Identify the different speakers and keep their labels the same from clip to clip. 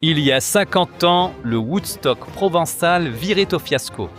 Speaker 1: Il y a 50 ans, le Woodstock provençal virait au fiasco.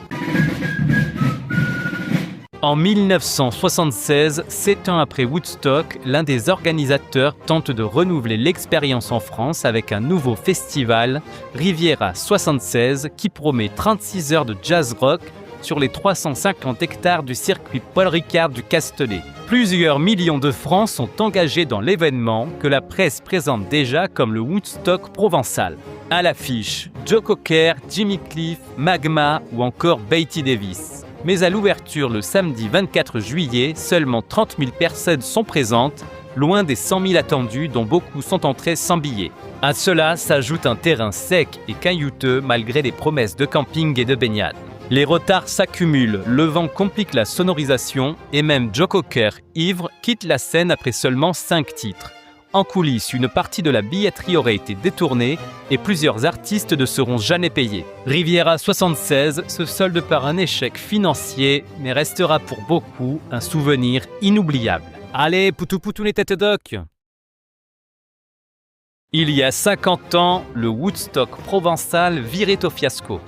Speaker 1: En 1976, 7 ans après Woodstock, l'un des organisateurs tente de renouveler l'expérience en France avec un nouveau festival, Riviera 76, qui promet 36 heures de jazz rock sur les 350 hectares du circuit Paul Ricard du Castellet. Plusieurs millions de francs sont engagés dans l'événement que la presse présente déjà comme le Woodstock provençal. À l'affiche, Joe Cocker, Jimmy Cliff, Magma ou encore Betty Davis. Mais à l'ouverture le samedi 24 juillet, seulement 30 000 personnes sont présentes, loin des 100 000 attendus dont beaucoup sont entrés sans billets. À cela s'ajoute un terrain sec et caillouteux malgré les promesses de camping et de baignade. Les retards s'accumulent, le vent complique la sonorisation et même Joe Cocker, ivre, quitte la scène après seulement 5 titres. En coulisses, une partie de la billetterie aurait été détournée et plusieurs artistes ne seront jamais payés. Riviera 76 se solde par un échec financier, mais restera pour beaucoup un souvenir inoubliable. Allez, poutou poutou les têtes d'oc! Il y a 50 ans, le Woodstock provençal virait au fiasco.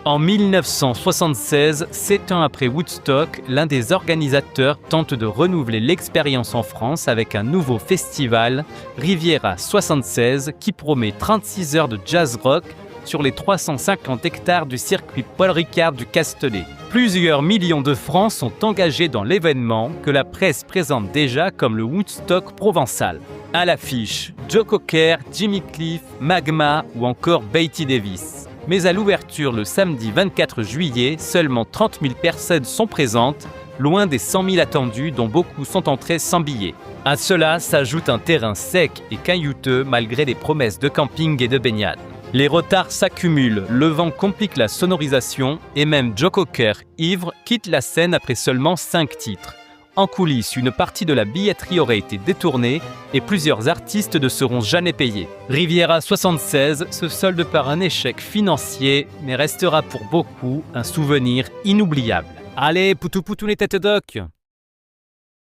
Speaker 1: En 1976, 7 ans après Woodstock, l'un des organisateurs tente de renouveler l'expérience en France avec un nouveau festival, Riviera 76, qui promet 36 heures de jazz rock sur les 350 hectares du circuit Paul Ricard du Castellet. Plusieurs millions de francs sont engagés dans l'événement que la presse présente déjà comme le Woodstock provençal. À l'affiche, Joe Cocker, Jimmy Cliff, Magma ou encore Betty Davis. Mais à l'ouverture le samedi 24 juillet, seulement 30 000 personnes sont présentes, loin des 100 000 attendus dont beaucoup sont entrés sans billets. À cela s'ajoute un terrain sec et caillouteux malgré les promesses de camping et de baignade. Les retards s'accumulent, le vent complique la sonorisation et même Joe Cocker, ivre, quitte la scène après seulement 5 titres. En coulisses, une partie de la billetterie aurait été détournée et plusieurs artistes ne seront jamais payés. Riviera 76 se solde par un échec financier, mais restera pour beaucoup un souvenir inoubliable. Allez, poutou poutou les têtes d'oc!